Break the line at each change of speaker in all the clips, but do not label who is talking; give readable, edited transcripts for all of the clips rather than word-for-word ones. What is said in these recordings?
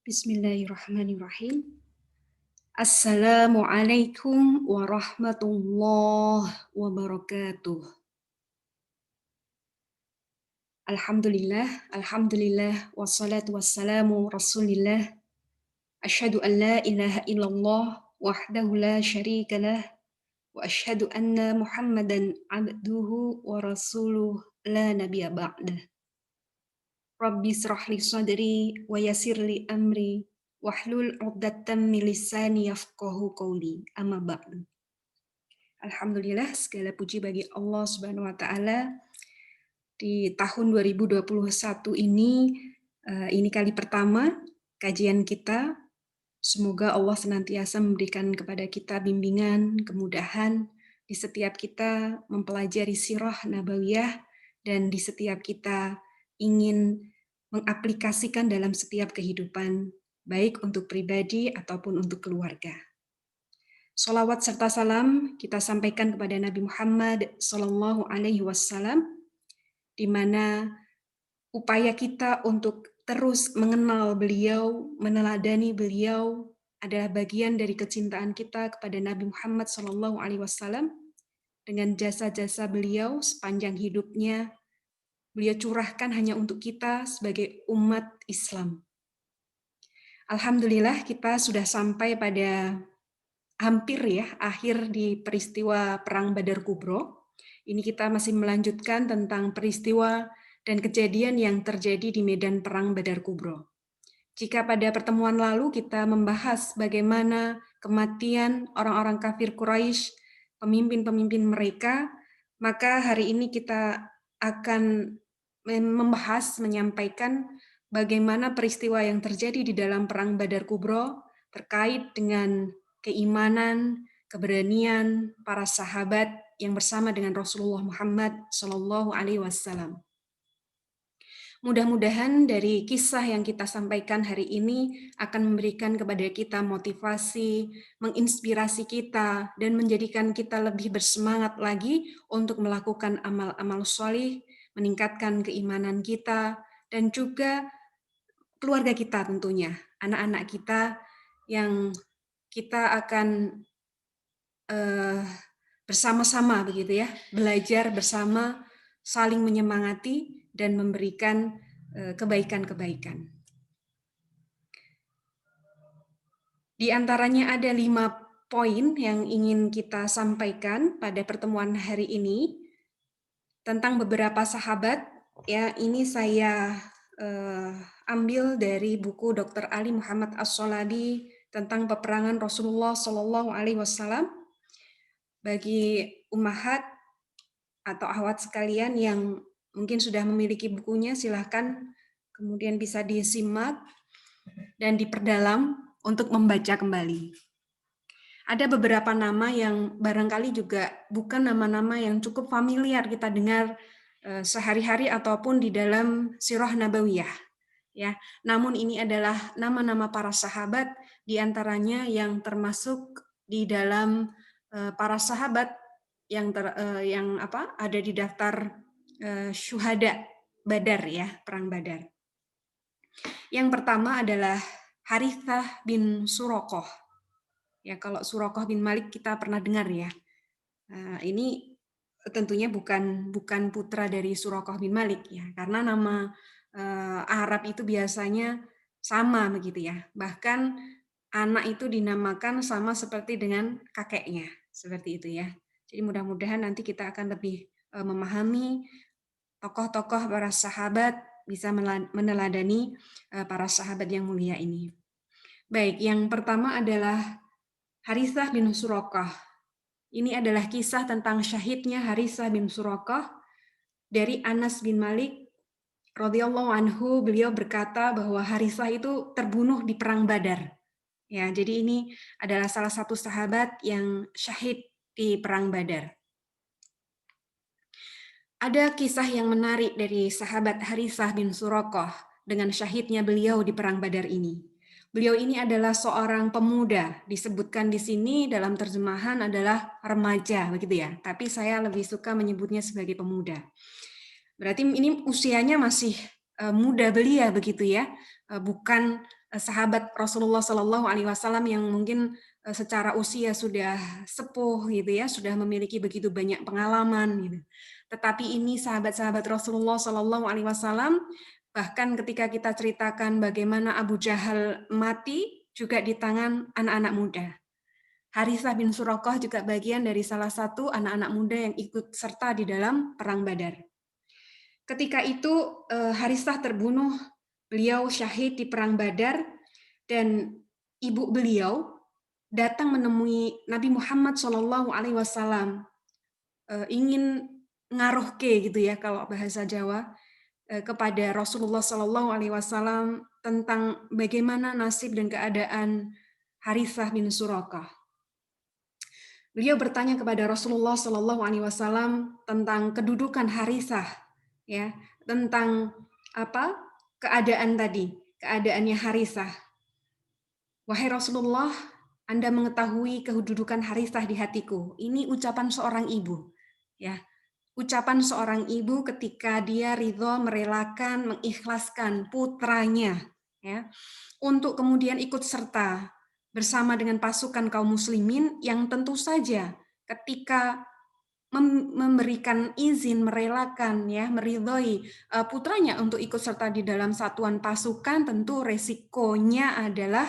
Bismillahirrahmanirrahim. Assalamualaikum warahmatullahi wabarakatuh. Alhamdulillah, wassalatu wassalamu rasulillah. Asyhadu an la ilaha illallah wahdahu la syarika lah wa asyhadu anna Muhammadan abduhu wa rasuluh la nabiyya ba'dah. Rabbi israh li sadri wa yassir li amri wahlul 'uqdatam min lisani yafqahu qawli. Amma ba'du. Alhamdulillah, segala puji bagi Allah Subhanahu wa taala. Di tahun 2021 ini kali pertama kajian kita. Semoga Allah senantiasa memberikan kepada kita bimbingan, kemudahan di setiap kita mempelajari sirah nabawiyah dan di setiap kita ingin mengaplikasikan dalam setiap kehidupan, baik untuk pribadi ataupun untuk keluarga. Sholawat serta salam kita sampaikan kepada Nabi Muhammad Sallallahu Alaihi Wasallam, di mana upaya kita untuk terus mengenal beliau, meneladani beliau adalah bagian dari kecintaan kita kepada Nabi Muhammad Sallallahu Alaihi Wasallam. Dengan jasa-jasa beliau sepanjang hidupnya, beliau curahkan hanya untuk kita sebagai umat Islam. Alhamdulillah kita sudah sampai pada hampir akhir di peristiwa Perang Badar Kubro. Ini kita masih melanjutkan tentang peristiwa dan kejadian yang terjadi di medan Perang Badar Kubro. Jika pada pertemuan lalu kita membahas bagaimana kematian orang-orang kafir Quraisy, pemimpin-pemimpin mereka, maka hari ini kita akan menyampaikan bagaimana peristiwa yang terjadi di dalam Perang Badar Kubro terkait dengan keimanan, keberanian para sahabat yang bersama dengan Rasulullah Muhammad Shallallahu Alaihi Wasallam. Mudah-mudahan dari kisah yang kita sampaikan hari ini akan memberikan kepada kita motivasi, menginspirasi kita, dan menjadikan kita lebih bersemangat lagi untuk melakukan amal-amal sholih, meningkatkan keimanan kita, dan juga keluarga kita tentunya, anak-anak kita yang kita akan bersama-sama begitu ya, belajar bersama, saling menyemangati dan memberikan kebaikan-kebaikan. Di antaranya ada 5 poin yang ingin kita sampaikan pada pertemuan hari ini tentang beberapa sahabat. Ya, ini saya ambil dari buku Dr. Ali Muhammad As-Soladi tentang peperangan Rasulullah Shallallahu Alaihi Wasallam. Bagi ummahat atau akhwat sekalian yang mungkin sudah memiliki bukunya, silahkan kemudian bisa disimak dan diperdalam untuk membaca kembali. Ada beberapa nama yang barangkali juga bukan nama-nama yang cukup familiar kita dengar sehari-hari ataupun di dalam sirah nabawiyah. Ya, namun ini adalah nama-nama para sahabat, di antaranya yang termasuk di dalam para sahabat yang ada di daftar syuhada Badar ya, perang Badar. Yang pertama adalah Harithah bin Suraqah. Ya, kalau Suraqah bin Malik kita pernah dengar ya. Ini tentunya bukan putra dari Suraqah bin Malik ya, karena nama Arab itu biasanya sama begitu ya. Bahkan anak itu dinamakan sama seperti dengan kakeknya, seperti itu ya. Jadi mudah-mudahan nanti kita akan lebih memahami tokoh-tokoh para sahabat, bisa meneladani para sahabat yang mulia ini. Baik, yang pertama adalah Harithah bin Suraqah. Ini adalah kisah tentang syahidnya Harithah bin Suraqah dari Anas bin Malik radhiyallahu anhu. Beliau berkata bahwa Harithah itu terbunuh di perang Badar. Ya, jadi ini adalah salah satu sahabat yang syahid di perang Badar. Ada kisah yang menarik dari sahabat Harithah bin Suraqah dengan syahidnya beliau di perang Badar ini. Beliau ini adalah seorang pemuda, disebutkan di sini dalam terjemahan adalah remaja begitu ya, tapi saya lebih suka menyebutnya sebagai pemuda. Berarti ini usianya masih muda belia begitu ya, bukan sahabat Rasulullah Shallallahu Alaihi Wasallam yang mungkin secara usia sudah sepuh gitu ya, sudah memiliki begitu banyak pengalaman gitu. Tetapi ini sahabat-sahabat Rasulullah Shallallahu Alaihi Wasallam, bahkan ketika kita ceritakan bagaimana Abu Jahal mati juga di tangan anak-anak muda. Harithah bin Suraqah juga bagian dari salah satu anak-anak muda yang ikut serta di dalam perang Badar. Ketika itu Harithah terbunuh, beliau syahid di perang Badar, dan ibu beliau datang menemui Nabi Muhammad SAW, ingin ngaruhke gitu ya kalau bahasa Jawa, kepada Rasulullah SAW tentang bagaimana nasib dan keadaan Harithah bin Suraqah. Beliau bertanya kepada Rasulullah SAW tentang kedudukan Harithah, ya, tentang apa keadaan tadi, keadaannya Harithah. Wahai Rasulullah, Anda mengetahui kedudukan Harithah di hatiku. Ini ucapan seorang ibu, ya. Ucapan seorang ibu ketika dia ridho merelakan, mengikhlaskan putranya, ya, untuk kemudian ikut serta bersama dengan pasukan kaum muslimin yang tentu saja ketika memberikan izin, merelakan, ya, meridhoi putranya untuk ikut serta di dalam satuan pasukan, tentu resikonya adalah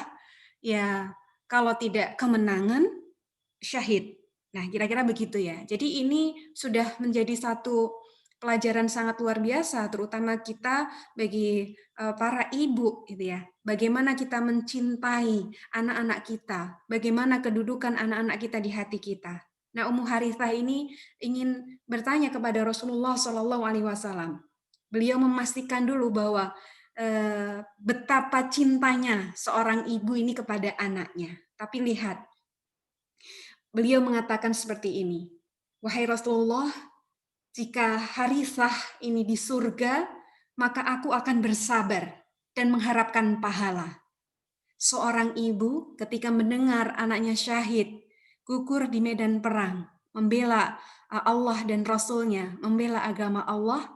ya kalau tidak kemenangan, syahid. Nah, kira-kira begitu ya. Jadi ini sudah menjadi satu pelajaran sangat luar biasa, terutama kita bagi para ibu, gitu ya. Bagaimana kita mencintai anak-anak kita, bagaimana kedudukan anak-anak kita di hati kita. Nah, Ummu Harithah ini ingin bertanya kepada Rasulullah SAW. Beliau memastikan dulu bahwa betapa cintanya seorang ibu ini kepada anaknya. Tapi lihat, beliau mengatakan seperti ini, wahai Rasulullah, jika Harithah ini di surga, maka aku akan bersabar dan mengharapkan pahala. Seorang ibu ketika mendengar anaknya syahid, gugur di medan perang, membela Allah dan Rasul-Nya, membela agama Allah,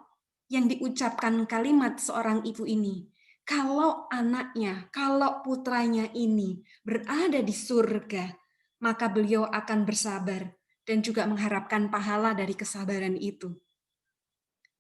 yang diucapkan kalimat seorang ibu ini, kalau anaknya, kalau putranya ini berada di surga, maka beliau akan bersabar dan juga mengharapkan pahala dari kesabaran itu.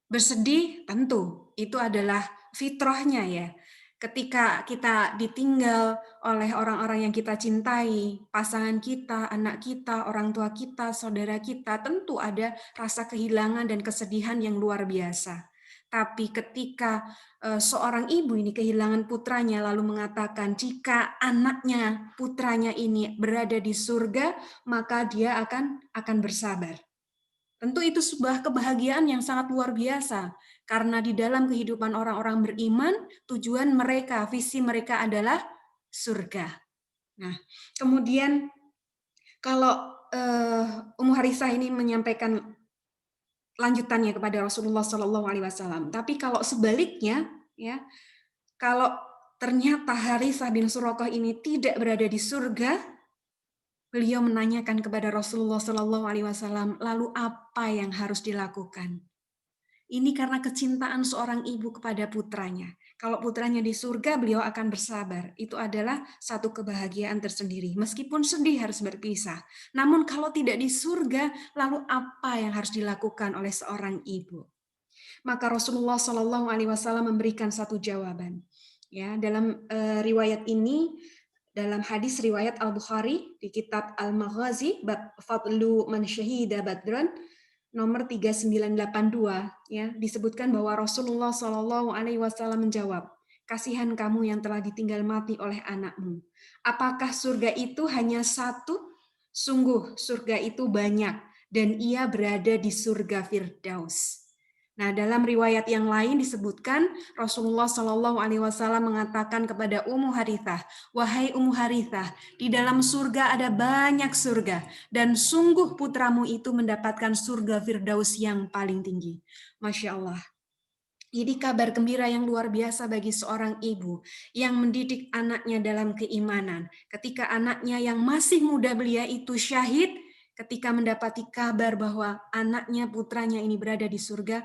Bersedih tentu itu adalah fitrahnya ya. Ketika kita ditinggal oleh orang-orang yang kita cintai, pasangan kita, anak kita, orang tua kita, saudara kita, tentu ada rasa kehilangan dan kesedihan yang luar biasa. Tapi ketika seorang ibu ini kehilangan putranya lalu mengatakan jika anaknya, putranya ini berada di surga, maka dia akan bersabar. Tentu itu sebuah kebahagiaan yang sangat luar biasa, karena di dalam kehidupan orang-orang beriman, tujuan mereka, visi mereka adalah surga. Nah, kemudian kalau Ummu Harithah ini menyampaikan lanjutannya kepada Rasulullah SAW, tapi kalau sebaliknya, ya, kalau ternyata Harithah bin Suraqah ini tidak berada di surga, beliau menanyakan kepada Rasulullah SAW, lalu apa yang harus dilakukan? Ini karena kecintaan seorang ibu kepada putranya. Kalau putranya di surga, beliau akan bersabar. Itu adalah satu kebahagiaan tersendiri. Meskipun sedih harus berpisah. Namun kalau tidak di surga, lalu apa yang harus dilakukan oleh seorang ibu? Maka Rasulullah SAW memberikan satu jawaban. Ya, dalam riwayat ini, dalam hadis riwayat Al-Bukhari di kitab Al-Maghazi bab Fadlu man syahida badran nomor 3982, ya, disebutkan bahwa Rasulullah SAW menjawab, kasihan kamu yang telah ditinggal mati oleh anakmu. Apakah surga itu hanya satu? Sungguh surga itu banyak dan ia berada di surga Firdaus. Nah, dalam riwayat yang lain disebutkan Rasulullah SAW mengatakan kepada Ummu Harithah, wahai Ummu Harithah, di dalam surga ada banyak surga dan sungguh putramu itu mendapatkan surga Firdaus yang paling tinggi. Masya Allah. Jadi kabar gembira yang luar biasa bagi seorang ibu yang mendidik anaknya dalam keimanan. Ketika anaknya yang masih muda belia itu syahid, ketika mendapati kabar bahwa anaknya, putranya ini berada di surga,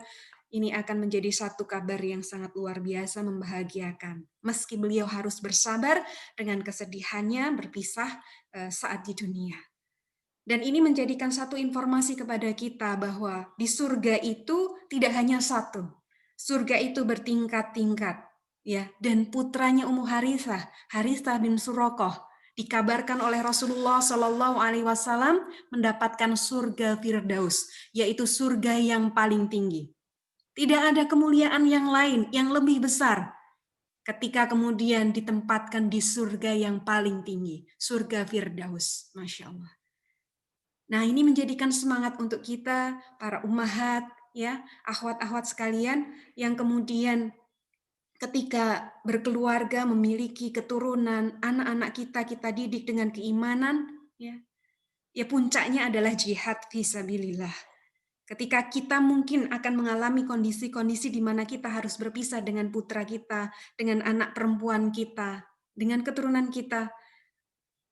Ini akan menjadi satu kabar yang sangat luar biasa membahagiakan. Meski beliau harus bersabar dengan kesedihannya berpisah saat di dunia. Dan ini menjadikan satu informasi kepada kita bahwa di surga itu tidak hanya satu. Surga itu bertingkat-tingkat, ya. Dan putranya Ummu Harithah bin Surakoh, dikabarkan oleh Rasulullah Shallallahu Alaihi Wasallam mendapatkan surga Firdaus, yaitu surga yang paling tinggi. Tidak ada kemuliaan yang lain yang lebih besar ketika kemudian ditempatkan di surga yang paling tinggi, surga Firdaus, Masya Allah. Nah, ini menjadikan semangat untuk kita, para ummahat, ya, akhwat-akhwat sekalian, yang kemudian ketika berkeluarga, memiliki keturunan, anak-anak kita didik dengan keimanan, ya puncaknya adalah jihad fisabilillah. Ketika kita mungkin akan mengalami kondisi-kondisi di mana kita harus berpisah dengan putra kita, dengan anak perempuan kita, dengan keturunan kita,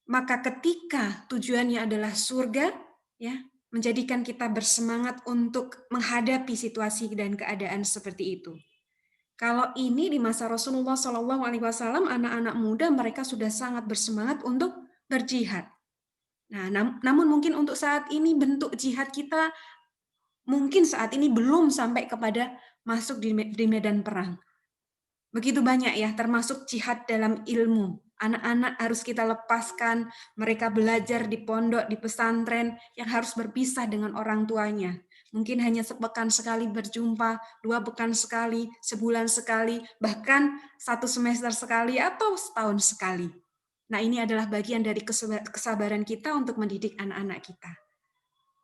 maka ketika tujuannya adalah surga, ya, menjadikan kita bersemangat untuk menghadapi situasi dan keadaan seperti itu. Kalau ini di masa Rasulullah SAW, anak-anak muda mereka sudah sangat bersemangat untuk berjihad. Nah, namun mungkin untuk saat ini bentuk jihad kita mungkin saat ini belum sampai kepada masuk di medan perang. Begitu banyak ya, termasuk jihad dalam ilmu. Anak-anak harus kita lepaskan, mereka belajar di pondok, di pesantren, yang harus berpisah dengan orang tuanya. Mungkin hanya sepekan sekali berjumpa, 2 pekan sekali, sebulan sekali, bahkan 1 semester sekali, atau setahun sekali. Nah, ini adalah bagian dari kesabaran kita untuk mendidik anak-anak kita.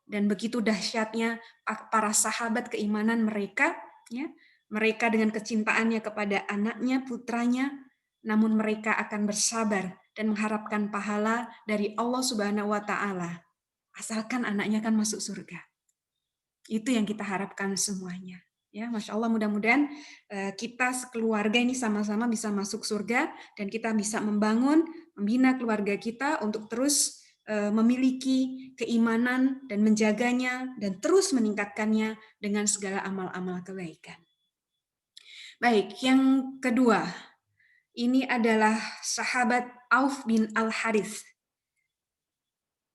Dan begitu dahsyatnya para sahabat keimanan mereka, ya, mereka dengan kecintaannya kepada anaknya, putranya, namun mereka akan bersabar dan mengharapkan pahala dari Allah Subhanahu wa taala. Asalkan anaknya kan masuk surga. Itu yang kita harapkan semuanya. Ya, Masya Allah, mudah-mudahan kita sekeluarga ini sama-sama bisa masuk surga dan kita bisa membangun, membina keluarga kita untuk terus memiliki keimanan dan menjaganya dan terus meningkatkannya dengan segala amal-amal kebaikan. Baik, yang kedua, ini adalah sahabat Auf bin Al-Harith.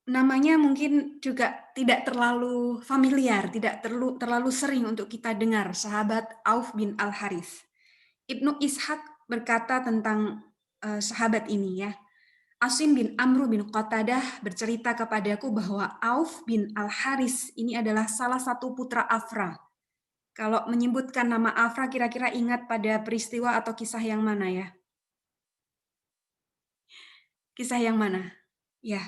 Namanya mungkin juga tidak terlalu familiar, tidak terlalu sering untuk kita dengar, sahabat Auf bin Al-Harith. Ibnu Ishaq berkata tentang sahabat ini, ya. Asim bin Amru bin Qatadah bercerita kepadaku bahwa Auf bin Al-Haris ini adalah salah satu putra Afra. Kalau menyebutkan nama Afra, kira-kira ingat pada peristiwa atau kisah yang mana ya? Kisah yang mana? Ya,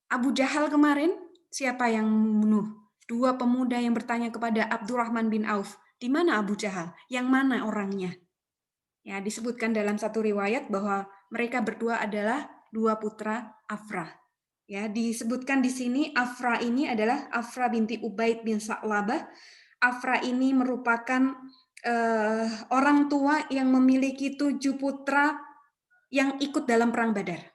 Abu Jahal kemarin, siapa yang membunuh? 2 pemuda yang bertanya kepada Abdurrahman bin Auf, di mana Abu Jahal? Yang mana orangnya? Ya, disebutkan dalam satu riwayat bahwa mereka berdua adalah 2 putra Afra. Ya, disebutkan di sini Afra ini adalah Afra binti Ubaid bin Sa'labah. Afra ini merupakan orang tua yang memiliki 7 putra yang ikut dalam perang Badar.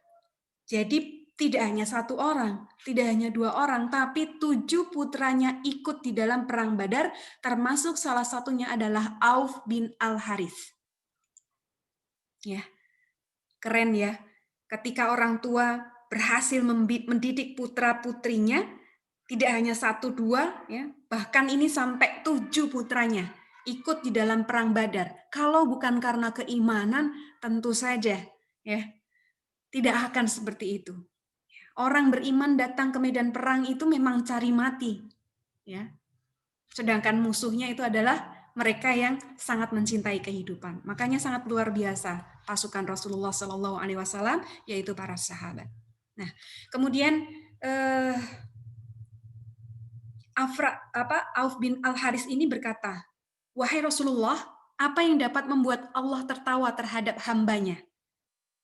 Jadi tidak hanya 1 orang, tidak hanya 2 orang, tapi 7 putranya ikut di dalam perang Badar, termasuk salah satunya adalah Auf bin Al-Harith. Ya, keren ya. Ketika orang tua berhasil mendidik putra-putrinya, tidak hanya 1, 2, ya, bahkan ini sampai 7 putranya ikut di dalam perang Badar. Kalau bukan karena keimanan, tentu saja, ya, tidak akan seperti itu. Orang beriman datang ke medan perang itu memang cari mati, ya. Sedangkan musuhnya itu adalah mereka yang sangat mencintai kehidupan. Makanya sangat luar biasa pasukan Rasulullah SAW, yaitu para sahabat. Nah, kemudian Auf bin Al-Haris ini berkata, wahai Rasulullah, apa yang dapat membuat Allah tertawa terhadap hambanya?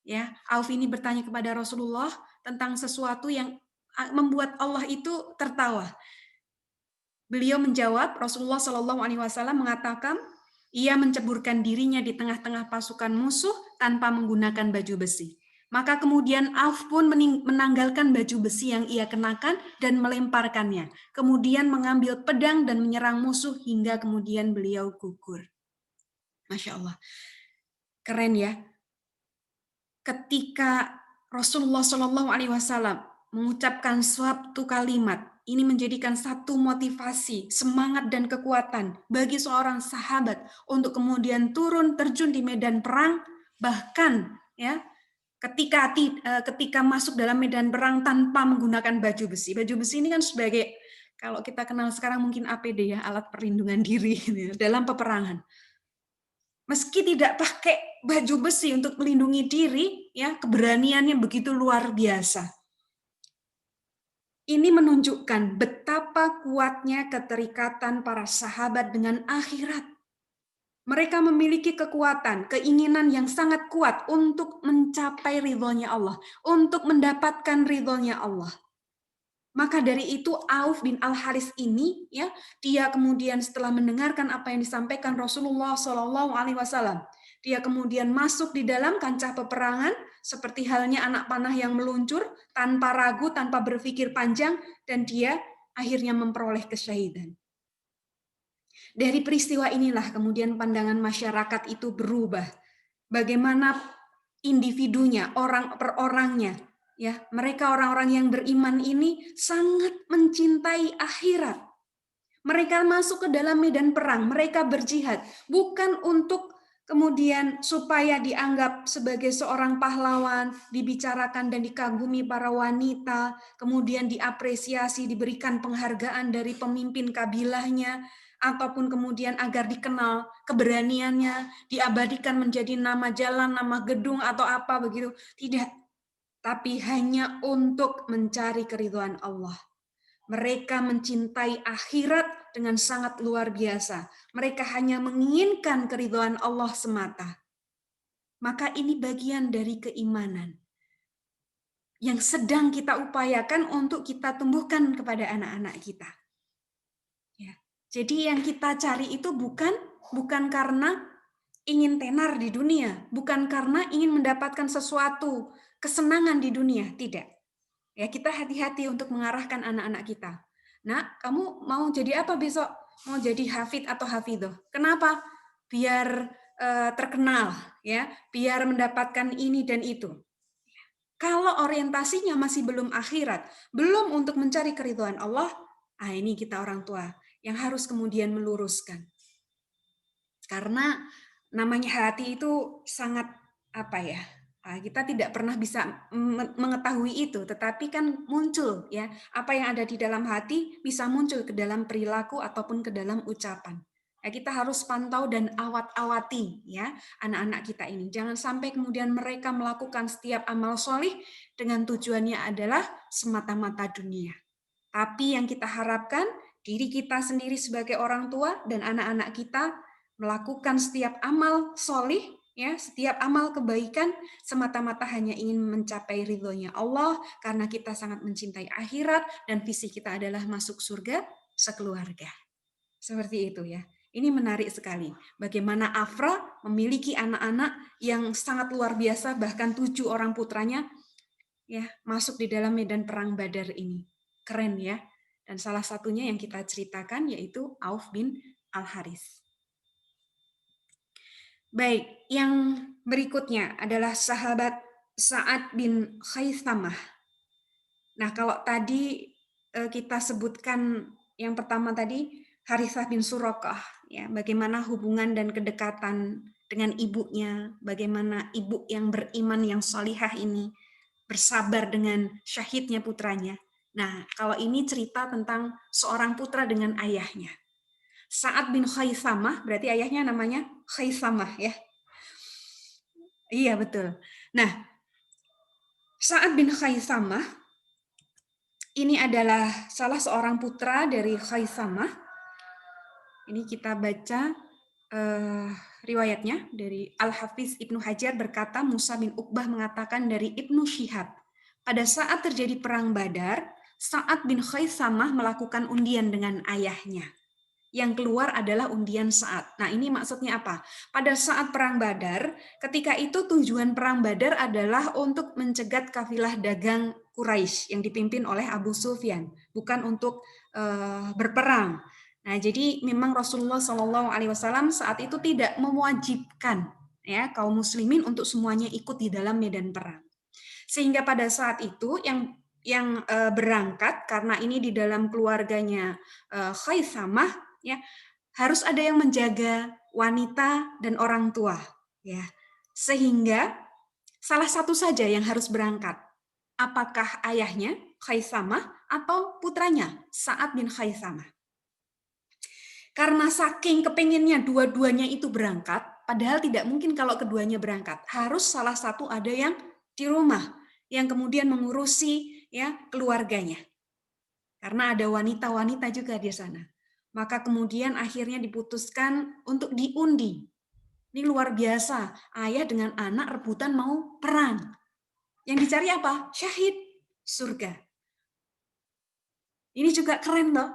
Ya, Auf ini bertanya kepada Rasulullah tentang sesuatu yang membuat Allah itu tertawa. Beliau menjawab, Rasulullah SAW mengatakan, ia menceburkan dirinya di tengah-tengah pasukan musuh tanpa menggunakan baju besi. Maka kemudian Auf pun menanggalkan baju besi yang ia kenakan dan melemparkannya. Kemudian mengambil pedang dan menyerang musuh hingga kemudian beliau gugur. Masya Allah. Keren ya. Ketika Rasulullah Shallallahu Alaihi Wasallam mengucapkan suatu kalimat, ini menjadikan satu motivasi, semangat dan kekuatan bagi seorang sahabat untuk kemudian turun terjun di medan perang, bahkan ya ketika masuk dalam medan perang tanpa menggunakan baju besi. Baju besi ini kan sebagai, kalau kita kenal sekarang mungkin APD ya, alat perlindungan diri gitu ya, dalam peperangan. Meski tidak pakai baju besi untuk melindungi diri, ya keberaniannya begitu luar biasa. Ini menunjukkan betapa kuatnya keterikatan para sahabat dengan akhirat. Mereka memiliki kekuatan, keinginan yang sangat kuat untuk mencapai ridhonya Allah, untuk mendapatkan ridhonya Allah. Maka dari itu Auf bin Al-Haris ini, ya, dia kemudian setelah mendengarkan apa yang disampaikan Rasulullah Shallallahu Alaihi Wasallam, dia kemudian masuk di dalam kancah peperangan seperti halnya anak panah yang meluncur tanpa ragu, tanpa berpikir panjang, dan dia akhirnya memperoleh kesyahidan. Dari peristiwa inilah kemudian pandangan masyarakat itu berubah. Bagaimana individunya, orang per orangnya, ya, mereka orang-orang yang beriman ini sangat mencintai akhirat. Mereka masuk ke dalam medan perang, mereka berjihad bukan untuk kemudian supaya dianggap sebagai seorang pahlawan, dibicarakan dan dikagumi para wanita, kemudian diapresiasi, diberikan penghargaan dari pemimpin kabilahnya, ataupun kemudian agar dikenal keberaniannya, diabadikan menjadi nama jalan, nama gedung, atau apa begitu. Tidak. Tapi hanya untuk mencari keridhaan Allah. Mereka mencintai akhirat dengan sangat luar biasa. Mereka hanya menginginkan keridhaan Allah semata. Maka ini bagian dari keimanan yang sedang kita upayakan untuk kita tumbuhkan kepada anak-anak kita. Ya. Jadi yang kita cari itu bukan karena ingin tenar di dunia, bukan karena ingin mendapatkan sesuatu kesenangan di dunia, tidak. Ya, kita hati-hati untuk mengarahkan anak-anak kita. Nak, kamu mau jadi apa besok? Mau jadi hafid atau hafidhoh? Kenapa? Biar terkenal, ya, biar mendapatkan ini dan itu. Kalau orientasinya masih belum akhirat, belum untuk mencari keridhaan Allah, ini kita orang tua yang harus kemudian meluruskan. Karena namanya hati itu sangat apa ya? Kita tidak pernah bisa mengetahui itu, tetapi kan muncul ya, apa yang ada di dalam hati bisa muncul ke dalam perilaku ataupun ke dalam ucapan. Ya, kita harus pantau dan awat-awati ya anak-anak kita ini. Jangan sampai kemudian mereka melakukan setiap amal solih dengan tujuannya adalah semata-mata dunia. Tapi yang kita harapkan diri kita sendiri sebagai orang tua dan anak-anak kita melakukan setiap amal solih, ya, setiap amal kebaikan semata-mata hanya ingin mencapai ridhonya Allah karena kita sangat mencintai akhirat dan visi kita adalah masuk surga sekeluarga. Seperti itu ya. Ini menarik sekali. Bagaimana Afra memiliki anak-anak yang sangat luar biasa, bahkan 7 orang putranya ya masuk di dalam medan perang Badar ini. Keren ya. Dan salah satunya yang kita ceritakan yaitu Auf bin Al-Haris. Baik, yang berikutnya adalah sahabat Sa'ad bin Khaisamah. Nah, kalau tadi kita sebutkan yang pertama tadi Harithah bin Suraqah, ya, bagaimana hubungan dan kedekatan dengan ibunya, bagaimana ibu yang beriman yang salihah ini bersabar dengan syahidnya putranya. Nah, kalau ini cerita tentang seorang putra dengan ayahnya. Sa'ad bin Khaisamah, berarti ayahnya namanya Khaisamah ya. Iya, betul. Nah, Sa'ad bin Khaisamah ini adalah salah seorang putra dari Khaisamah. Ini kita baca riwayatnya dari Al-Hafiz Ibnu Hajar berkata, Musa bin Uqbah mengatakan dari Ibnu Syihab, pada saat terjadi perang Badar, Sa'ad bin Khaisamah melakukan undian dengan ayahnya. yang keluar adalah undian Sa'ad. Nah, ini maksudnya apa? Pada saat Perang Badar, ketika itu tujuan Perang Badar adalah untuk mencegat kafilah dagang Quraisy yang dipimpin oleh Abu Sufyan, bukan untuk berperang. Nah, jadi memang Rasulullah SAW saat itu tidak mewajibkan ya kaum muslimin untuk semuanya ikut di dalam medan perang. Sehingga pada saat itu yang berangkat karena ini di dalam keluarganya Khaisamah ya harus ada yang menjaga wanita dan orang tua ya. Sehingga salah satu saja yang harus berangkat. Apakah ayahnya Khaisamah atau putranya Sa'ad bin Khaisamah? Karena saking kepengennya dua-duanya itu berangkat, padahal tidak mungkin kalau keduanya berangkat. Harus salah satu ada yang di rumah, yang kemudian mengurusi ya keluarganya. Karena ada wanita-wanita juga di sana. Maka kemudian akhirnya diputuskan untuk diundi. Ini luar biasa, ayah dengan anak rebutan mau perang. Yang dicari apa? Syahid, surga. Ini juga keren loh.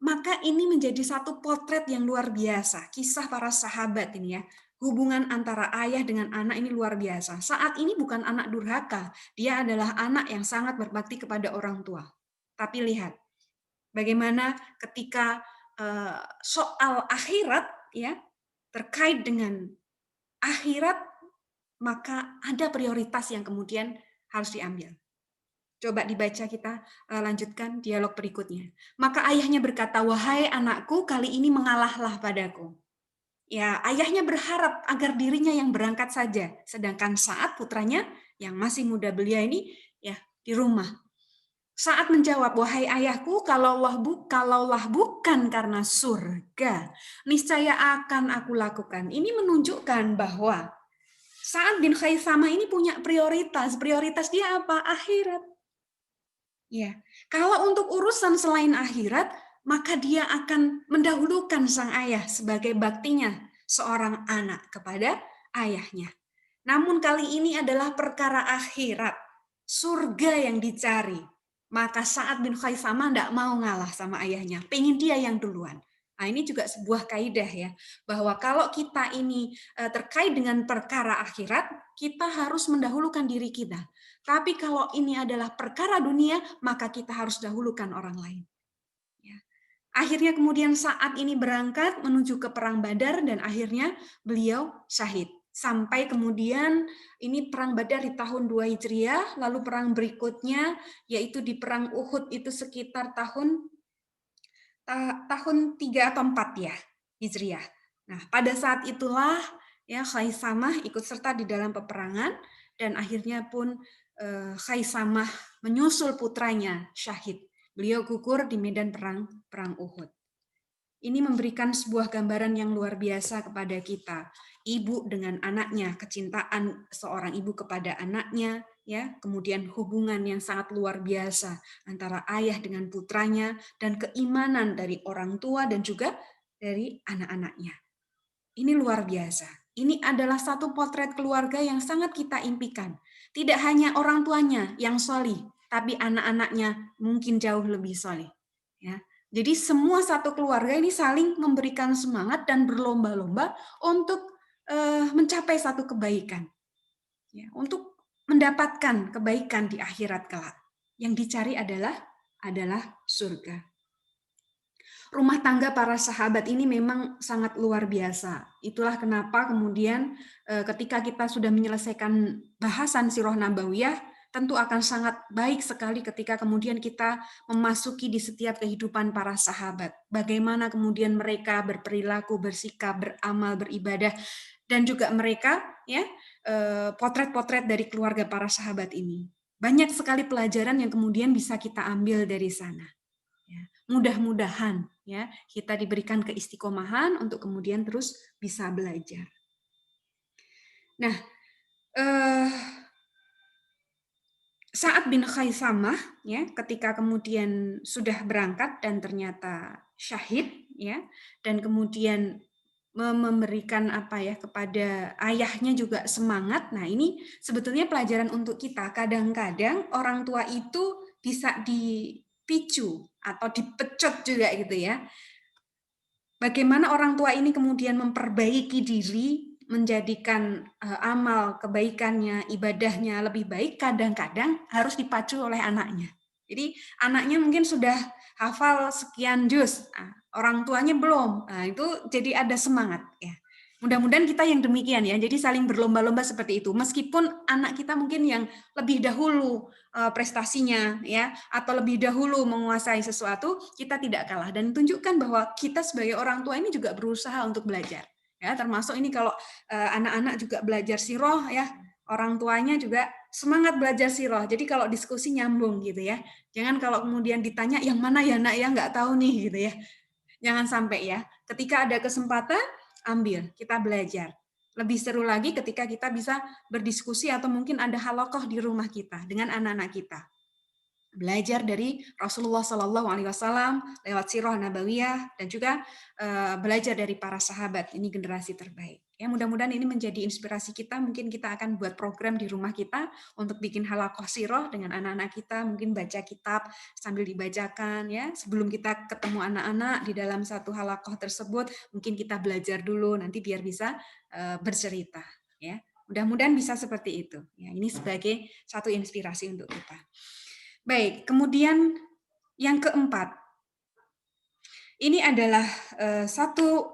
Maka ini menjadi satu potret yang luar biasa. Kisah para sahabat ini ya. Hubungan antara ayah dengan anak ini luar biasa. Saat ini bukan anak durhaka. Dia adalah anak yang sangat berbakti kepada orang tua. Tapi lihat, bagaimana ketika soal akhirat ya terkait dengan akhirat, maka ada prioritas yang kemudian harus diambil. Coba dibaca, kita lanjutkan dialog berikutnya. Maka ayahnya berkata, wahai anakku, kali ini mengalahlah padaku. Ya, ayahnya berharap agar dirinya yang berangkat saja, sedangkan Sa'ad putranya yang masih muda belia ini ya di rumah. Sa'ad menjawab, wahai ayahku, kalaulah bukan karena surga, niscaya akan aku lakukan. Ini menunjukkan bahwa Sa'ad bin Khaisamah ini punya prioritas. Prioritas dia apa? Akhirat. Ya, kalau untuk urusan selain akhirat, maka dia akan mendahulukan sang ayah sebagai baktinya seorang anak kepada ayahnya. Namun kali ini adalah perkara akhirat, surga yang dicari. Maka Sa'ad bin Khaisamah tidak mau ngalah sama ayahnya, pengen dia yang duluan. Nah, ini juga sebuah kaidah ya, bahwa kalau kita ini terkait dengan perkara akhirat, kita harus mendahulukan diri kita. Tapi kalau ini adalah perkara dunia, maka kita harus dahulukan orang lain. Ya. Akhirnya kemudian saat ini berangkat menuju ke Perang Badar dan akhirnya beliau syahid. Sampai kemudian ini Perang Badar di tahun 2 Hijriah, lalu perang berikutnya yaitu di Perang Uhud itu sekitar tahun 3 atau 4 ya, Hijriah. Nah, pada saat itulah ya Khaisamah ikut serta di dalam peperangan dan akhirnya pun Khaisamah menyusul putranya syahid. Beliau gugur di medan perang Uhud. Ini memberikan sebuah gambaran yang luar biasa kepada kita. Ibu dengan anaknya, kecintaan seorang ibu kepada anaknya, ya, kemudian hubungan yang sangat luar biasa antara ayah dengan putranya dan keimanan dari orang tua dan juga dari anak-anaknya. Ini luar biasa. Ini adalah satu potret keluarga yang sangat kita impikan. Tidak hanya orang tuanya yang solih, tapi anak-anaknya mungkin jauh lebih solih. Ya. Jadi semua satu keluarga ini saling memberikan semangat dan berlomba-lomba untuk mencapai satu kebaikan. Ya, untuk mendapatkan kebaikan di akhirat kelak. Yang dicari adalah surga. Rumah tangga para sahabat ini memang sangat luar biasa. Itulah kenapa kemudian ketika kita sudah menyelesaikan bahasan Sirah Nabawiyah, tentu akan sangat baik sekali ketika kemudian kita memasuki di setiap kehidupan para sahabat. Bagaimana kemudian mereka berperilaku, bersikap, beramal, beribadah, dan juga mereka ya potret-potret dari keluarga para sahabat ini. Banyak sekali pelajaran yang kemudian bisa kita ambil dari sana. Mudah-mudahan ya kita diberikan keistiqomahan untuk kemudian terus bisa belajar. Nah, Sa'ad bin Khaisamah ya ketika kemudian sudah berangkat dan ternyata syahid ya dan kemudian memberikan apa ya kepada ayahnya juga semangat. Nah, ini sebetulnya pelajaran untuk kita. Kadang-kadang orang tua itu bisa dipicu atau dipecut juga gitu ya. Bagaimana orang tua ini kemudian memperbaiki diri, menjadikan amal kebaikannya, ibadahnya lebih baik, kadang-kadang harus dipacu oleh anaknya. Jadi anaknya mungkin sudah hafal sekian juz, orang tuanya belum. Nah, itu jadi ada semangat ya. Mudah-mudahan kita yang demikian ya. Jadi saling berlomba-lomba seperti itu. Meskipun anak kita mungkin yang lebih dahulu prestasinya ya, atau lebih dahulu menguasai sesuatu, kita tidak kalah dan tunjukkan bahwa kita sebagai orang tua ini juga berusaha untuk belajar. Ya, termasuk ini kalau anak-anak juga belajar siroh ya, orang tuanya juga semangat belajar siroh. Jadi kalau diskusi nyambung gitu ya. Jangan kalau kemudian ditanya yang mana ya nak ya nggak tahu nih gitu ya. Jangan sampai ya. Ketika ada kesempatan, ambil, kita belajar. Lebih seru lagi ketika kita bisa berdiskusi atau mungkin ada halakoh di rumah kita dengan anak-anak kita. Belajar dari Rasulullah Shallallahu Alaihi Wasallam lewat sirah nabawiyah dan juga belajar dari para sahabat. Ini generasi terbaik. Ya, mudah-mudahan ini menjadi inspirasi kita. Mungkin kita akan buat program di rumah kita untuk bikin halakoh sirah dengan anak-anak kita. Mungkin baca kitab sambil dibacakan ya. Sebelum kita ketemu anak-anak di dalam satu halakoh tersebut, mungkin kita belajar dulu nanti biar bisa bercerita. Ya, mudah-mudahan bisa seperti itu. Ya, ini sebagai satu inspirasi untuk kita. Baik, kemudian yang keempat, ini adalah satu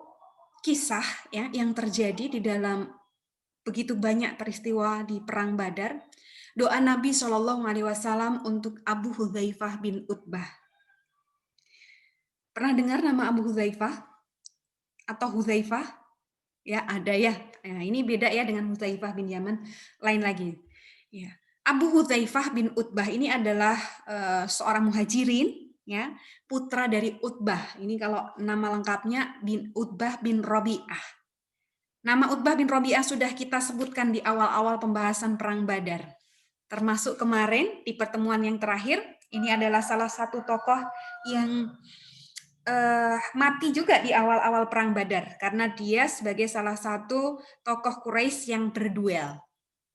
kisah ya yang terjadi di dalam begitu banyak peristiwa di Perang Badar. Doa Nabi Shallallahu Alaihi Wasallam untuk Abu Hudzaifah bin Utbah. Pernah dengar nama Abu Hudzaifah atau Hudzaifah? Ya, ada ya. Nah, ini beda ya dengan Hudzaifah bin Yaman, lain lagi. Ya. Abu Hudzaifah bin Utbah ini adalah seorang muhajirin, ya, putra dari Utbah. Ini kalau nama lengkapnya bin Utbah bin Rabi'ah. Nama Utbah bin Rabi'ah sudah kita sebutkan di awal-awal pembahasan Perang Badar. Termasuk kemarin di pertemuan yang terakhir, ini adalah salah satu tokoh yang mati juga di awal-awal Perang Badar. Karena dia sebagai salah satu tokoh Quraisy yang berduel.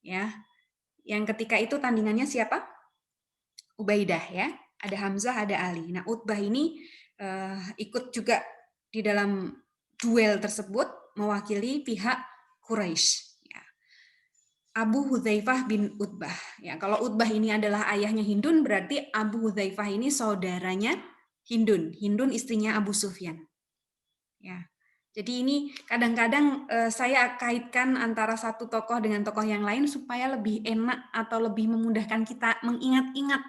Ya, yang ketika itu tandingannya siapa? Ubaidah ya. Ada Hamzah, ada Ali. Nah, Utbah ini ikut juga di dalam duel tersebut mewakili pihak Quraisy. Ya. Abu Hudzaifah bin Utbah. Ya, kalau Utbah ini adalah ayahnya Hindun, berarti Abu Hudzaifah ini saudaranya Hindun. Hindun istrinya Abu Sufyan. Ya. Jadi ini kadang-kadang saya kaitkan antara satu tokoh dengan tokoh yang lain supaya lebih enak atau lebih memudahkan kita mengingat-ingat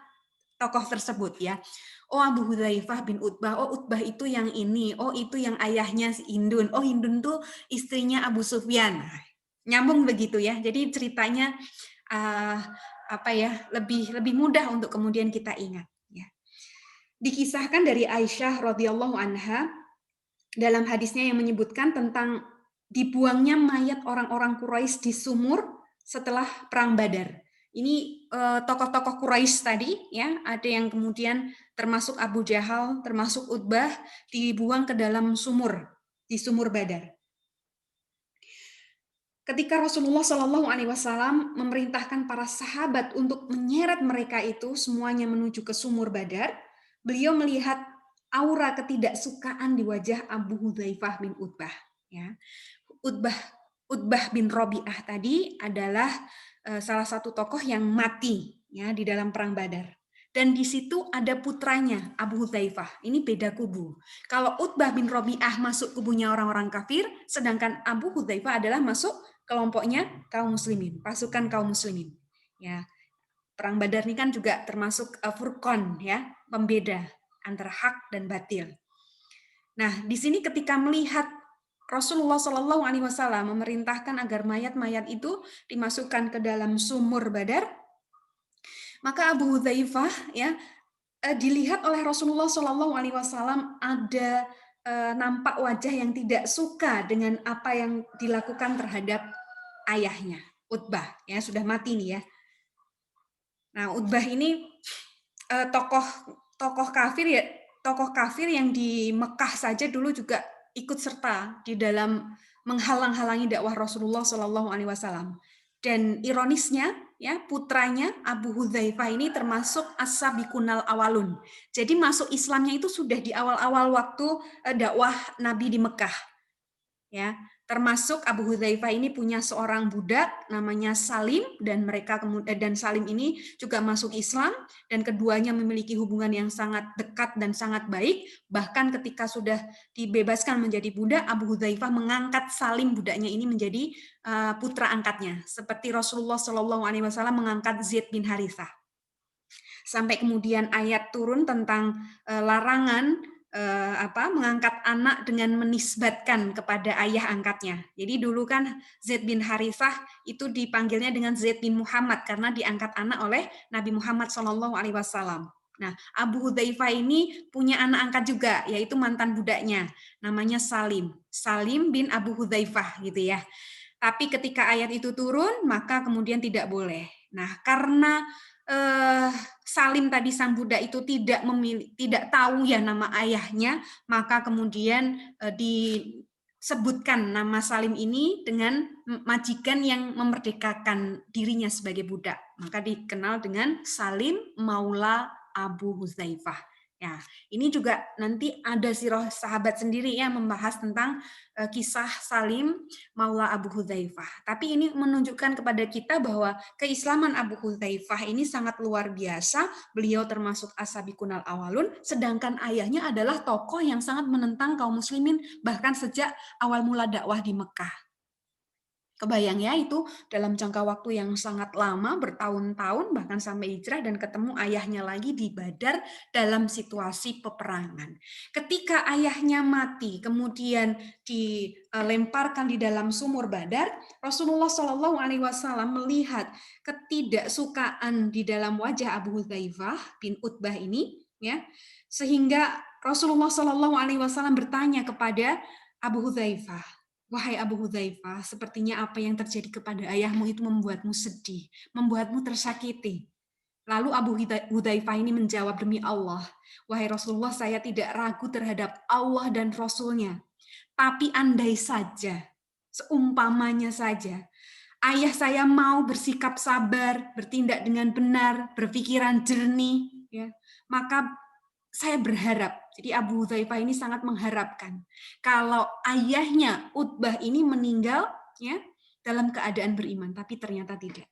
tokoh tersebut ya. Oh, Abu Hudzaifah bin Utbah, oh Utbah itu yang ini, oh itu yang ayahnya si Hindun, oh Hindun tuh istrinya Abu Sufyan. Nyambung begitu ya. Jadi ceritanya apa ya, lebih mudah untuk kemudian kita ingat ya. Dikisahkan dari Aisyah radhiyallahu anha dalam hadisnya yang menyebutkan tentang dibuangnya mayat orang-orang Quraisy di sumur setelah perang Badar. Ini tokoh-tokoh Quraisy tadi ya, ada yang kemudian termasuk Abu Jahal, termasuk Utbah dibuang ke dalam sumur di sumur Badar. Ketika Rasulullah Shallallahu Alaihi Wasallam memerintahkan para sahabat untuk menyeret mereka itu semuanya menuju ke sumur Badar, beliau melihat aura ketidaksukaan di wajah Abu Hudzaifah bin Utbah. Ya. Utbah bin Rabi'ah tadi adalah salah satu tokoh yang mati ya di dalam perang Badar. Dan di situ ada putranya Abu Hudzaifah. Ini beda kubu. Kalau Utbah bin Rabi'ah masuk kubunya orang-orang kafir, sedangkan Abu Hudzaifah adalah masuk kelompoknya kaum muslimin, pasukan kaum muslimin. Ya. Perang Badar ini kan juga termasuk furqan ya, pembeda antara hak dan batil. Nah, di sini ketika melihat Rasulullah Shallallahu Alaihi Wasallam memerintahkan agar mayat-mayat itu dimasukkan ke dalam sumur Badar, maka Abu Hudzaifah ya dilihat oleh Rasulullah Shallallahu Alaihi Wasallam ada nampak wajah yang tidak suka dengan apa yang dilakukan terhadap ayahnya Utbah ya, sudah mati nih ya. Nah, Utbah ini tokoh kafir ya, tokoh kafir yang di Mekah saja dulu juga ikut serta di dalam menghalang-halangi dakwah Rasulullah Shallallahu Alaihi Wasallam. Dan ironisnya ya putranya Abu Hudzaifah ini termasuk as-sabiqunal awalun. Jadi masuk Islamnya itu sudah di awal-awal waktu dakwah Nabi di Mekah. Ya, termasuk Abu Hudzaifah ini punya seorang budak namanya Salim dan Salim ini juga masuk Islam dan keduanya memiliki hubungan yang sangat dekat dan sangat baik. Bahkan ketika sudah dibebaskan menjadi budak, Abu Hudzaifah mengangkat Salim budaknya ini menjadi putra angkatnya, seperti Rasulullah Shallallahu Alaihi Wasallam mengangkat Zaid bin Harithah. Sampai kemudian ayat turun tentang larangan mengangkat anak dengan menisbatkan kepada ayah angkatnya. Jadi dulu kan Zaid bin Harithah itu dipanggilnya dengan Zaid bin Muhammad karena diangkat anak oleh Nabi Muhammad SAW. Nah, Abu Hudzaifah ini punya anak angkat juga, yaitu mantan budaknya, namanya Salim. Salim bin Abu Hudzaifah gitu ya. Tapi ketika ayat itu turun, maka kemudian tidak boleh. Nah, karena Salim tadi sang budak itu tidak tahu ya nama ayahnya, maka kemudian disebutkan nama Salim ini dengan majikan yang memerdekakan dirinya sebagai budak. Maka dikenal dengan Salim Maula Abu Hudzaifah. Ya, ini juga nanti ada sirah sahabat sendiri yang membahas tentang kisah Salim Maula Abu Hudzaifah. Tapi ini menunjukkan kepada kita bahwa keislaman Abu Hudzaifah ini sangat luar biasa. Beliau termasuk as-sabiqunal awalun, sedangkan ayahnya adalah tokoh yang sangat menentang kaum muslimin bahkan sejak awal mula dakwah di Mekah. Kebayang ya, itu dalam jangka waktu yang sangat lama, bertahun-tahun, bahkan sampai hijrah dan ketemu ayahnya lagi di Badar dalam situasi peperangan. Ketika ayahnya mati, kemudian dilemparkan di dalam sumur Badar, Rasulullah Shallallahu Alaihi Wasallam melihat ketidaksukaan di dalam wajah Abu Hudzaifah bin Utbah ini, ya, sehingga Rasulullah Shallallahu Alaihi Wasallam bertanya kepada Abu Hudzaifah, wahai Abu Hudzaifah, sepertinya apa yang terjadi kepada ayahmu itu membuatmu sedih, membuatmu tersakiti. Lalu Abu Hudzaifah ini menjawab, demi Allah, wahai Rasulullah, saya tidak ragu terhadap Allah dan Rasulnya. Tapi andai saja, seumpamanya saja, ayah saya mau bersikap sabar, bertindak dengan benar, berpikiran jernih, ya, maka saya berharap, jadi Abu Hudzaifah ini sangat mengharapkan kalau ayahnya Utbah ini meninggal ya dalam keadaan beriman, tapi ternyata tidak.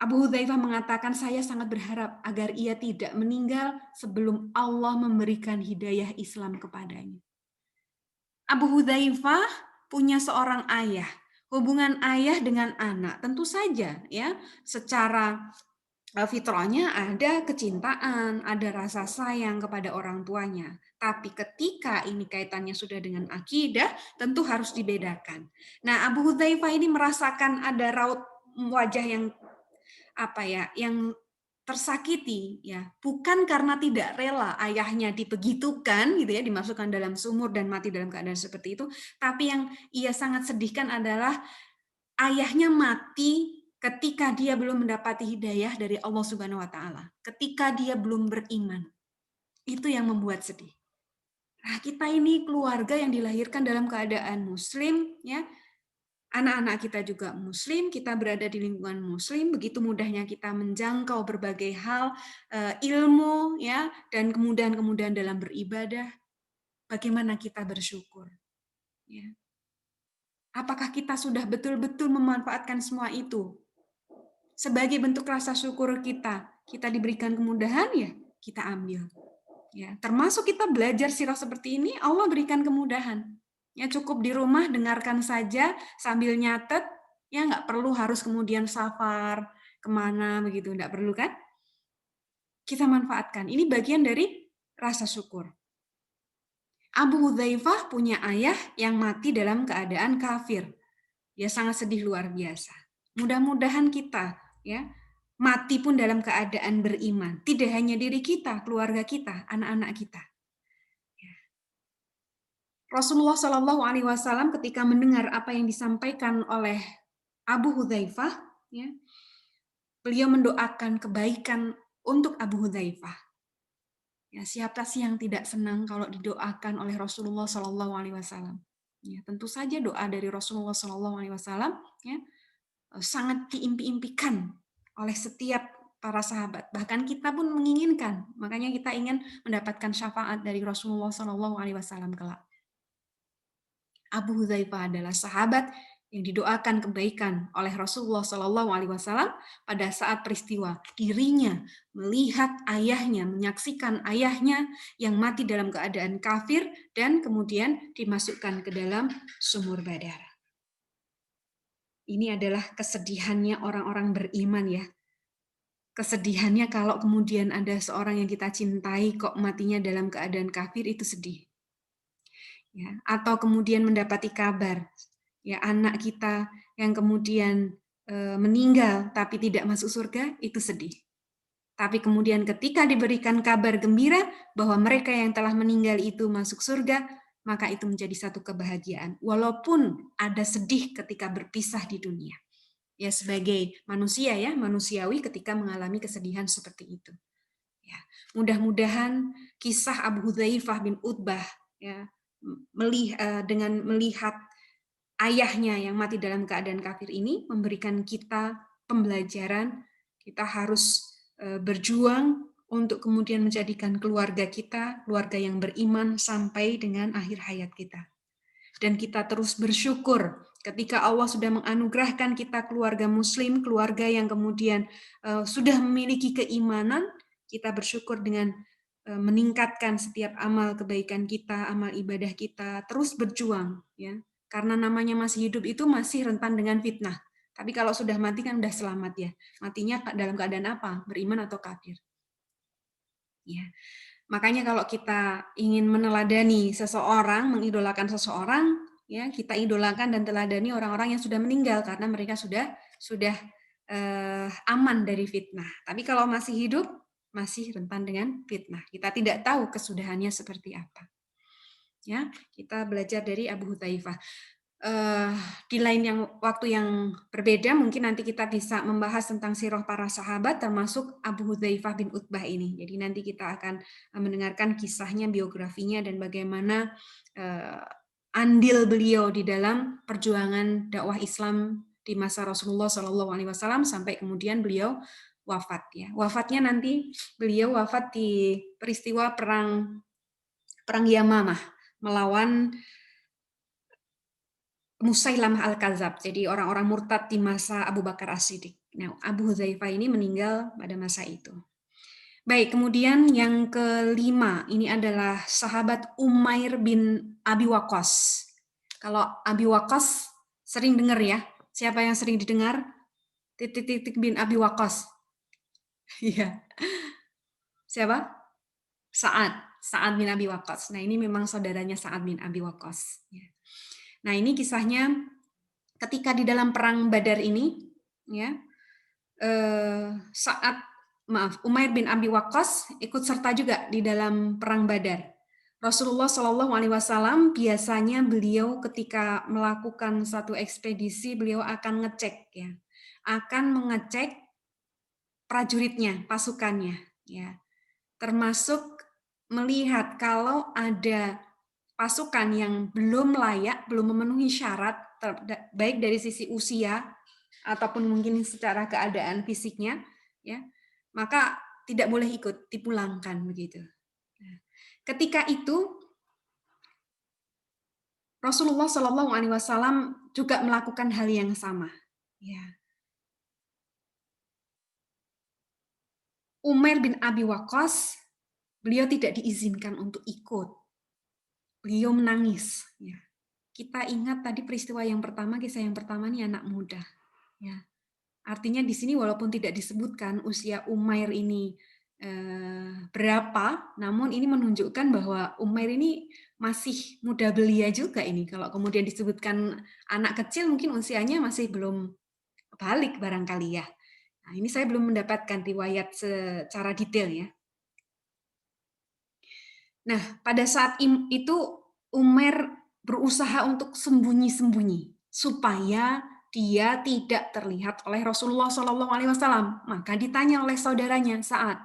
Abu Hudzaifah mengatakan, saya sangat berharap agar ia tidak meninggal sebelum Allah memberikan hidayah Islam kepadanya. Abu Hudzaifah punya seorang ayah. Hubungan ayah dengan anak tentu saja ya secara fitrahnya ada kecintaan, ada rasa sayang kepada orang tuanya. Tapi ketika ini kaitannya sudah dengan akidah, tentu harus dibedakan. Nah, Abu Hudzaifah ini merasakan ada raut wajah yang tersakiti ya, bukan karena tidak rela ayahnya dibegitukan gitu ya, dimasukkan dalam sumur dan mati dalam keadaan seperti itu, tapi yang ia sangat sedihkan adalah ayahnya mati ketika dia belum mendapati hidayah dari Allah Subhanahu wa taala, ketika dia belum beriman. Itu yang membuat sedih. Nah, kita ini keluarga yang dilahirkan dalam keadaan muslim ya. Anak-anak kita juga muslim, kita berada di lingkungan muslim, begitu mudahnya kita menjangkau berbagai hal ilmu ya dan kemudahan-kemudahan dalam beribadah. Bagaimana kita bersyukur? Ya. Apakah kita sudah betul-betul memanfaatkan semua itu? Sebagai bentuk rasa syukur kita diberikan kemudahan ya, kita ambil. Ya, termasuk kita belajar sirah seperti ini, Allah berikan kemudahan. Ya, cukup di rumah dengarkan saja sambil nyatet, ya nggak perlu harus kemudian safar kemana begitu, nggak perlu kan? Kita manfaatkan. Ini bagian dari rasa syukur. Abu Hudzaifah punya ayah yang mati dalam keadaan kafir. Dia sangat sedih luar biasa. Mudah-mudahan kita ya mati pun dalam keadaan beriman. Tidak hanya diri kita, keluarga kita, anak-anak kita. Rasulullah Shallallahu Alaihi Wasallam ketika mendengar apa yang disampaikan oleh Abu Hudzaifah, ya, beliau mendoakan kebaikan untuk Abu Hudzaifah. Ya, siapa sih yang tidak senang kalau didoakan oleh Rasulullah Shallallahu Alaihi Wasallam? Ya, tentu saja doa dari Rasulullah Shallallahu Alaihi Wasallam, ya, sangat diimpi-impikan oleh setiap para sahabat. Bahkan kita pun menginginkan, makanya kita ingin mendapatkan syafaat dari Rasulullah SAW kelak. Abu Hudzaifah adalah sahabat yang didoakan kebaikan oleh Rasulullah SAW pada saat peristiwa dirinya melihat ayahnya, menyaksikan ayahnya yang mati dalam keadaan kafir dan kemudian dimasukkan ke dalam sumur Badar. Ini adalah kesedihannya orang-orang beriman ya. Kesedihannya kalau kemudian ada seorang yang kita cintai kok matinya dalam keadaan kafir, itu sedih. Ya, atau kemudian mendapati kabar ya anak kita yang kemudian meninggal tapi tidak masuk surga, itu sedih. Tapi kemudian ketika diberikan kabar gembira bahwa mereka yang telah meninggal itu masuk surga, maka itu menjadi satu kebahagiaan. Walaupun ada sedih ketika berpisah di dunia. Ya sebagai manusia ya, manusiawi ketika mengalami kesedihan seperti itu. Ya, mudah-mudahan kisah Abu Hudzaifah bin Utbah ya dengan melihat ayahnya yang mati dalam keadaan kafir ini memberikan kita pembelajaran. Kita harus berjuang untuk kemudian menjadikan keluarga kita keluarga yang beriman sampai dengan akhir hayat kita. Dan kita terus bersyukur ketika Allah sudah menganugerahkan kita keluarga muslim, keluarga yang kemudian sudah memiliki keimanan, kita bersyukur dengan meningkatkan setiap amal kebaikan kita, amal ibadah kita, terus berjuang ya. Karena namanya masih hidup itu masih rentan dengan fitnah. Tapi kalau sudah mati kan sudah selamat ya. Matinya dalam keadaan apa? Beriman atau kafir. Ya. Makanya kalau kita ingin meneladani seseorang, mengidolakan seseorang, ya kita idolakan dan teladani orang-orang yang sudah meninggal karena mereka sudah aman dari fitnah. Tapi kalau masih hidup, masih rentan dengan fitnah. Kita tidak tahu kesudahannya seperti apa. Ya, kita belajar dari Abu Hudzaifah. Di lain waktu yang berbeda mungkin nanti kita bisa membahas tentang sirah para sahabat termasuk Abu Hudzaifah bin Utbah ini. Jadi nanti kita akan mendengarkan kisahnya, biografinya dan bagaimana andil beliau di dalam perjuangan dakwah Islam di masa Rasulullah SAW sampai kemudian beliau wafat ya. Wafatnya nanti beliau wafat di peristiwa perang Yamamah melawan Musailamah al-Kadzab, jadi orang-orang murtad di masa Abu Bakar As-Siddiq. Nah, Abu Hudzaifah ini meninggal pada masa itu. Baik, kemudian yang kelima, ini adalah sahabat Umair bin Abi Waqqas. Kalau Abi Waqqas sering dengar ya, siapa yang sering didengar? Titik-titik bin Abi Waqqas. Iya. Siapa? Sa'ad bin Abi Waqqas. Nah, ini memang saudaranya Sa'ad bin Abi Waqqas. Nah, ini kisahnya ketika di dalam perang Badar ini, ya, Umair bin Abi Waqqas ikut serta juga di dalam perang Badar. Rasulullah SAW biasanya beliau ketika melakukan satu ekspedisi beliau akan ngecek ya, akan mengecek prajuritnya, pasukannya, ya, termasuk melihat kalau ada pasukan yang belum layak, belum memenuhi syarat, baik dari sisi usia ataupun mungkin secara keadaan fisiknya, ya, maka tidak boleh ikut, dipulangkan begitu. Ketika itu Rasulullah SAW juga melakukan hal yang sama. Ya. Umair bin Abi Waqqas, beliau tidak diizinkan untuk ikut. Beliau menangis. Ya. Kita ingat tadi peristiwa yang pertama, kisah yang pertama ini anak muda. Ya. Artinya di sini walaupun tidak disebutkan usia Umair ini berapa, namun ini menunjukkan bahwa Umair ini masih muda belia juga ini. Kalau kemudian disebutkan anak kecil mungkin usianya masih belum balik barangkali ya. Nah, ini saya belum mendapatkan riwayat secara detail ya. Nah, pada saat itu Umair berusaha untuk sembunyi-sembunyi supaya dia tidak terlihat oleh Rasulullah SAW. Maka ditanya oleh saudaranya Sa'ad,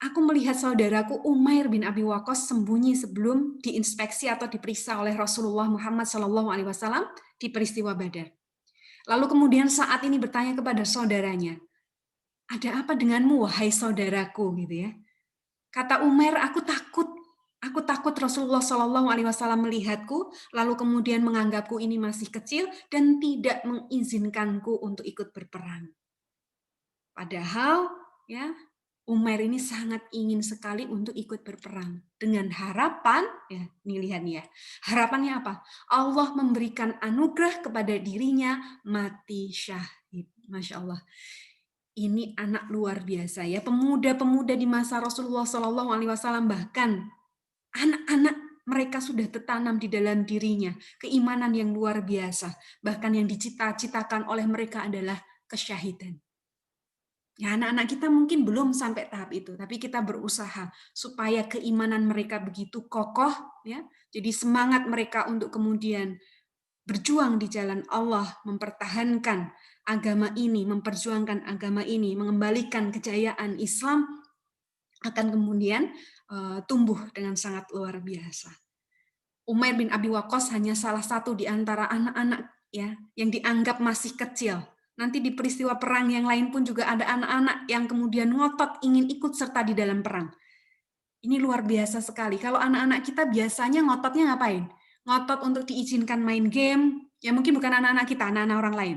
aku melihat saudaraku Umair bin Abi Waqqas sembunyi sebelum diinspeksi atau diperiksa oleh Rasulullah Muhammad SAW di peristiwa Badar. Lalu kemudian saat ini bertanya kepada saudaranya, "Ada apa denganmu, wahai saudaraku?" gitu ya. Kata Umair, "Aku takut. Aku takut Rasulullah Shallallahu Alaihi Wasallam melihatku, lalu kemudian menganggapku ini masih kecil dan tidak mengizinkanku untuk ikut berperang." Padahal ya Umair ini sangat ingin sekali untuk ikut berperang dengan harapan, ya, nih lihat nih ya, harapannya apa? Allah memberikan anugerah kepada dirinya mati syahid. Masya Allah. Ini anak luar biasa ya, pemuda-pemuda di masa Rasulullah Shallallahu Alaihi Wasallam, bahkan anak-anak mereka sudah tertanam di dalam dirinya keimanan yang luar biasa, bahkan yang dicita-citakan oleh mereka adalah kesyahidan. Ya, anak-anak kita mungkin belum sampai tahap itu, tapi kita berusaha supaya keimanan mereka begitu kokoh, ya. Jadi semangat mereka untuk kemudian berjuang di jalan Allah, mempertahankan agama ini, memperjuangkan agama ini, mengembalikan kejayaan Islam akan kemudian tumbuh dengan sangat luar biasa. Umair bin Abi Waqqas hanya salah satu di antara anak-anak ya yang dianggap masih kecil. Nanti di peristiwa perang yang lain pun juga ada anak-anak yang kemudian ngotot ingin ikut serta di dalam perang. Ini luar biasa sekali. Kalau anak-anak kita biasanya ngototnya ngapain? Ngotot untuk diizinkan main game, ya mungkin bukan anak-anak kita, anak-anak orang lain.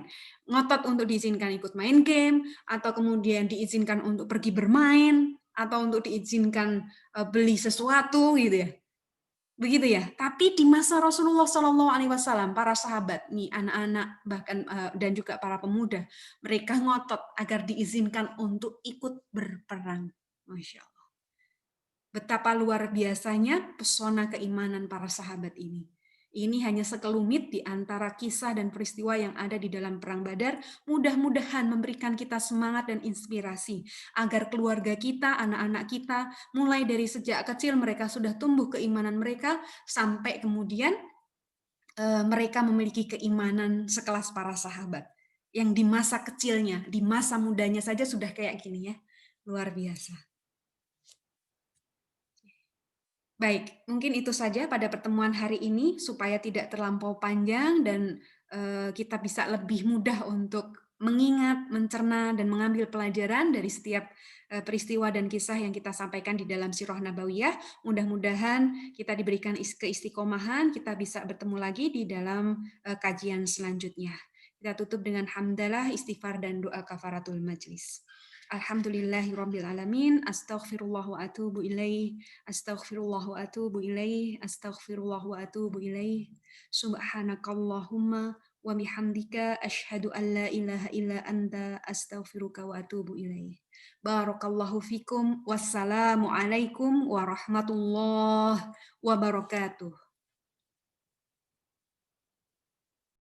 Ngotot untuk diizinkan ikut main game, atau kemudian diizinkan untuk pergi bermain, atau untuk diizinkan beli sesuatu gitu ya. Begitu ya. Tapi di masa Rasulullah Shallallahu Alaihi Wasallam, para sahabat, nih anak-anak bahkan dan juga para pemuda, mereka ngotot agar diizinkan untuk ikut berperang. Masya Allah. Betapa luar biasanya pesona keimanan para sahabat ini. Ini hanya sekelumit di antara kisah dan peristiwa yang ada di dalam Perang Badar. Mudah-mudahan memberikan kita semangat dan inspirasi agar keluarga kita, anak-anak kita, mulai dari sejak kecil mereka sudah tumbuh keimanan mereka, sampai kemudian mereka memiliki keimanan sekelas para sahabat. Yang di masa kecilnya, di masa mudanya saja sudah kayak gini ya. Luar biasa. Baik, mungkin itu saja pada pertemuan hari ini supaya tidak terlampau panjang dan kita bisa lebih mudah untuk mengingat, mencerna, dan mengambil pelajaran dari setiap peristiwa dan kisah yang kita sampaikan di dalam Sirah Nabawiyah. Mudah-mudahan kita diberikan keistiqomahan, kita bisa bertemu lagi di dalam kajian selanjutnya. Kita tutup dengan hamdalah, istighfar, dan doa kafaratul majlis. Alhamdulillahirabbil alamin, astaghfirullah wa atubu ilaih, astaghfirullah wa atubu ilaih, astaghfirullah wa atubu ilaih. Subhanakallahumma wa bihamdika asyhadu an la ilaha illa anta astaghfiruka wa atubu ilaih. Barakallahu fikum, wassalamu alaikum warahmatullahi wabarakatuh.